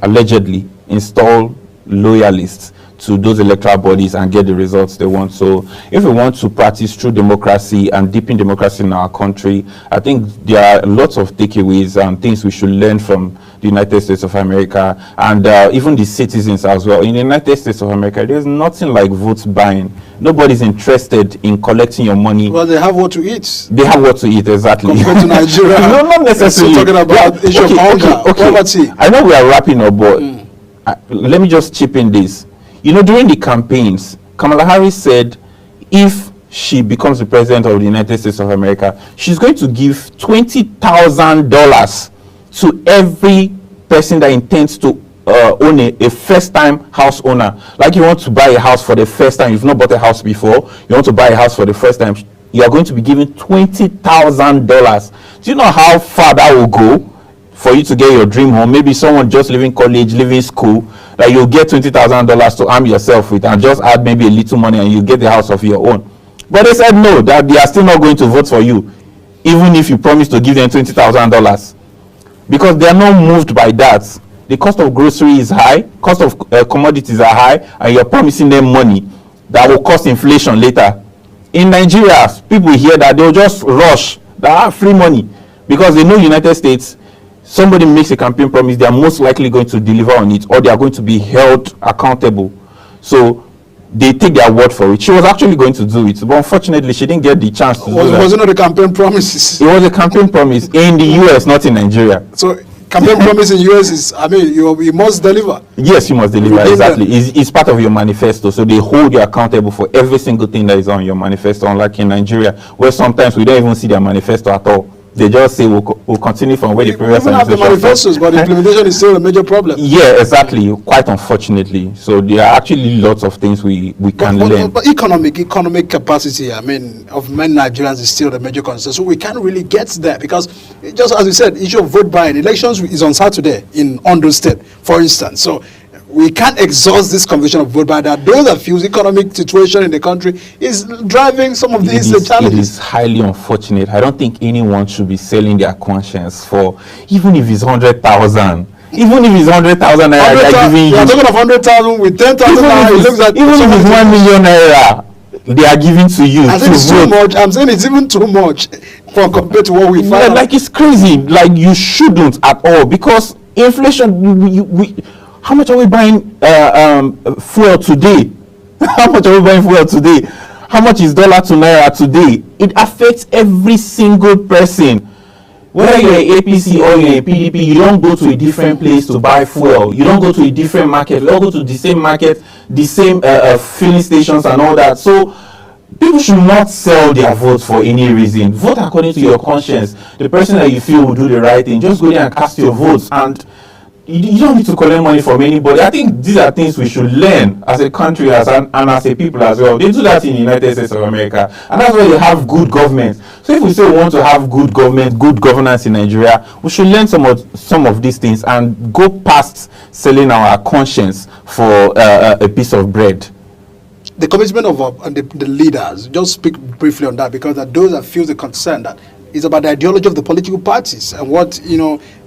allegedly install loyalists to those electoral bodies and get the results they want. So if we want to practice true democracy and deepen democracy in our country, I think there are lots of takeaways and things we should learn from the United States of America, and even the citizens as well. In the United States of America, there's nothing like vote buying. Nobody's interested in collecting your money. Well, they have what to eat. They have what to eat, exactly. Compared to Nigeria. No, not necessarily. We're talking about issue of hunger, poverty. I know we are wrapping up, but let me just chip in this. You know, during the campaigns, Kamala Harris said if she becomes the president of the United States of America, she's going to give $20,000 to every person that intends to own a first-time house owner. Like, you want to buy a house for the first time, you've not bought a house before, you want to buy a house for the first time, you are going to be given $20,000. Do you know how far that will go for you to get your dream home? Maybe someone just leaving college, leaving school, that you'll get $20,000 to arm yourself with, and just add maybe a little money and you get the house of your own. But they said no, that they are still not going to vote for you, even if you promise to give them $20,000, because they are not moved by that. The cost of grocery is high, cost of commodities are high, and you're promising them money that will cost inflation later. In Nigeria, people hear that, they'll just rush, they have free money, because they know United States, somebody makes a campaign promise, they are most likely going to deliver on it, or they are going to be held accountable. So they take their word for it. She was actually going to do it, but unfortunately she didn't get the chance to do that. Was it not a campaign promises? It was a campaign promise in the US, not in Nigeria. So campaign promise in US is, I mean, you must deliver. Yes, you must deliver, exactly. It's part of your manifesto, so they hold you accountable for every single thing that is on your manifesto, unlike in Nigeria, where sometimes we don't even see their manifesto at all. They just say we'll continue from where the previous We have the manifestos, but implementation is still a major problem. Yeah, exactly. Quite unfortunately. So there are actually lots of things we can learn. But economic capacity, I mean, of many Nigerians is still the major concern. So we can't really get there, because just as we said, issue of vote buying, elections is on Saturday in Ondo State, for instance. So we can't exhaust this conversation of vote buying. That those that feel the economic situation in the country is driving some of these challenges. It is highly unfortunate. I don't think anyone should be selling their conscience for, even if it's 100,000. Even if it's 100,000 naira, they're giving you. You're talking of 100,000 with 10,000 naira. Even if it's 1 million naira, they are giving to you. I think it's too much. I'm saying it's even too much compared to what we find. Like, it's crazy. Like, you shouldn't at all, because inflation. How much are we buying fuel today? How much are we buying fuel today? How much is dollar to naira today? It affects every single person. Whether you're a APC or you're a PDP, you don't go to a different place to buy fuel. You don't go to a different market. You don't go to the same market, the same filling stations and all that. So people should not sell their votes for any reason. Vote according to your conscience. The person that you feel will do the right thing, just go there and cast your votes. And you don't need to collect money from anybody. I think these are things we should learn as a country and as a people as well. They do that in the United States of America, and that's why they have good government. So if we say we want to have good government, good governance in Nigeria, we should learn some of these things and go past selling our conscience for a piece of bread. The commitment of the leaders, just speak briefly on that, because those that feel the concern that it's about the ideology of the political parties, and what,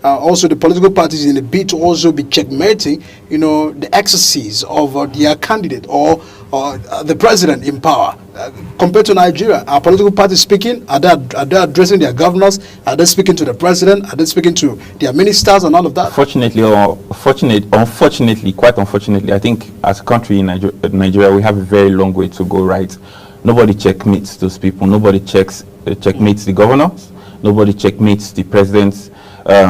also the political parties in a bid to also be checkmating, the excesses of their candidate or the president in power. Compared to Nigeria, are political parties speaking? Are they addressing their governors? Are they speaking to the president? Are they speaking to their ministers and all of that? Unfortunately, quite unfortunately, I think as a country in Nigeria, we have a very long way to go, right? Nobody checkmates those people. Nobody checkmates the governors. Nobody checkmates the presidents,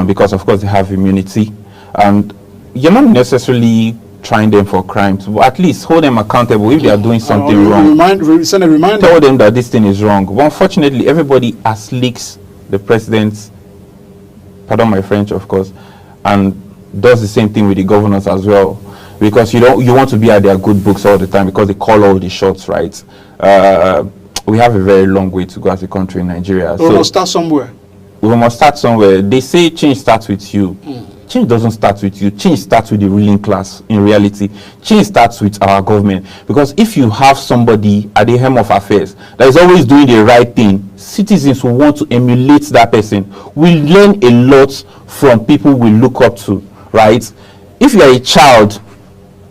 because of course they have immunity. And you're not necessarily trying them for crimes, but at least hold them accountable if they are doing something wrong. Send a reminder. Tell them that this thing is wrong. But unfortunately, everybody licks the presidents, pardon my French, of course, and does the same thing with the governors as well. Because you want to be at their good books all the time, because they call all the shots, right? We have a very long way to go as a country in Nigeria. We must start somewhere. We must start somewhere. They say change starts with you. change doesn't start with you. Change starts with the ruling class. In reality, change starts with our government. Because if you have somebody at the helm of affairs that is always doing the right thing, citizens will want to emulate that person. We learn a lot from people we look up to, right? If you are a child,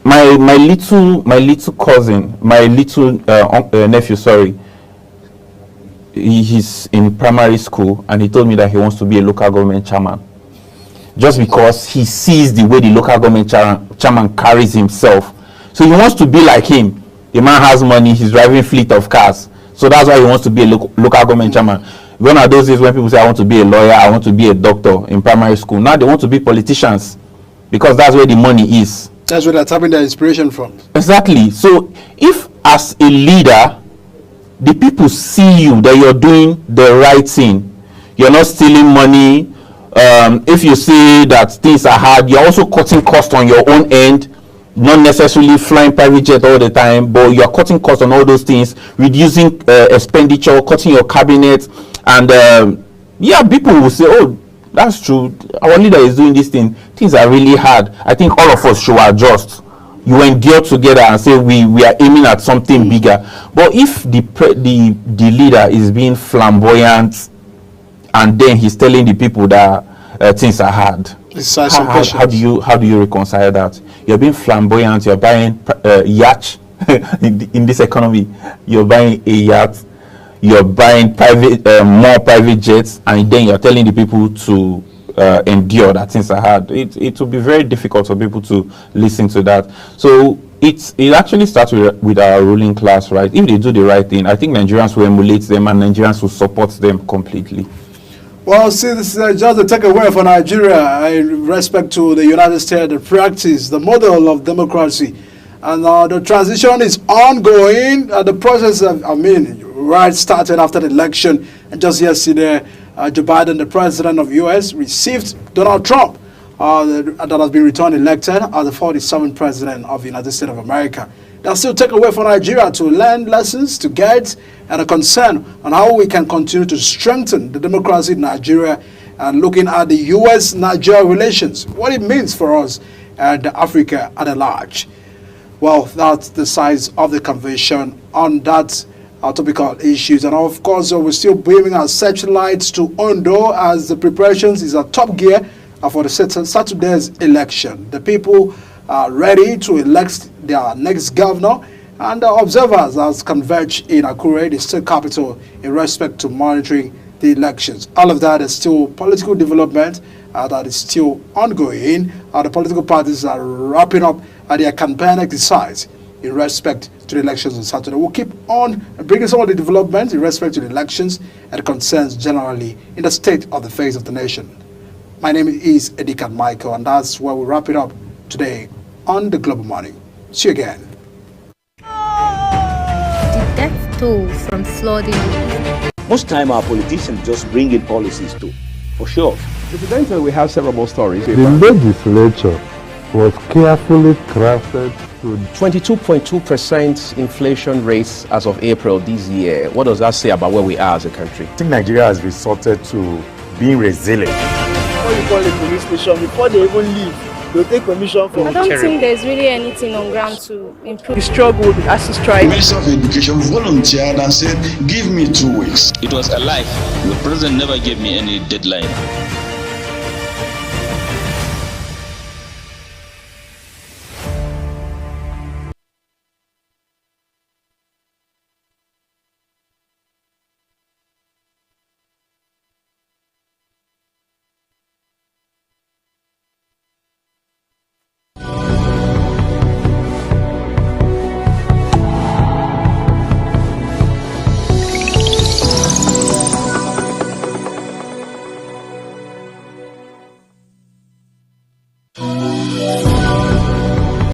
my little cousin, my little nephew, sorry, he's in primary school, and he told me that he wants to be a local government chairman, just because he sees the way the local government chairman carries himself. So he wants to be like him. The man has money, he's driving fleet of cars, so that's why he wants to be a local government chairman. One of those days when people say, I want to be a lawyer, I want to be a doctor in primary school, now they want to be politicians, because that's where the money is. That's where they're tapping their inspiration from. Exactly. So if as a leader, the people see you that you're doing the right thing, you're not stealing money, if you see that things are hard, you're also cutting costs on your own end, not necessarily flying private jet all the time, but you're cutting costs on all those things, reducing expenditure, cutting your cabinet, and yeah, people will say, oh, that's true, our leader is doing this thing, things are really hard. I think all of us should adjust. You endure together and say we are aiming at something bigger. But if the leader is being flamboyant and then he's telling the people that things are hard, how do you reconcile that? You're being flamboyant, you're buying yacht in this economy, you're buying a yacht, you're buying more private jets, and then you're telling the people to endure that things are hard. It will be very difficult for people to listen to that. So it actually starts with our ruling class, right? If they do the right thing, I think Nigerians will emulate them, and Nigerians will support them completely. Well, see, this is just a takeaway for Nigeria in respect to the United States, the practice, the model of democracy. And the transition is ongoing. The process, started after the election. And just yesterday, Joe Biden, the president of the U.S., received Donald Trump, that has been returned elected as the 47th president of the United States of America. That's still take away for Nigeria to learn lessons, to get and a concern on how we can continue to strengthen the democracy in Nigeria, and looking at the U.S.-Nigeria relations, what it means for us and Africa at large. Well, that's the size of the convention on that topical issues. And of course, we're still bringing our searchlights to Ondo as the preparations is at top gear for the Saturday's election. The people are ready to elect their next governor, and the observers has converged in Akure, the state capital, in respect to monitoring the elections. All of that is still political development that is still ongoing. The political parties are wrapping up their campaign exercise in respect to the elections on Saturday. We'll keep on bringing some of the developments in respect to the elections and concerns generally in the state of the face of the nation. My name is Edikan Michael, and that's where we wrap it up today on the Global Morning. See you again. The death toll from flooding. Most time our politicians just bring in policies too, for sure. Incidentally, we have several more stories. The legislature was carefully crafted to 22.2% inflation rates as of April this year. What does that say about where we are as a country? I think Nigeria has resorted to being resilient. Before you call a police station, before they even leave, they'll take permission from. I don't think there's really anything on ground to improve. We struggled with ASU strike. The Minister of Education volunteered and said, give me 2 weeks. It was a lie. The president never gave me any deadline.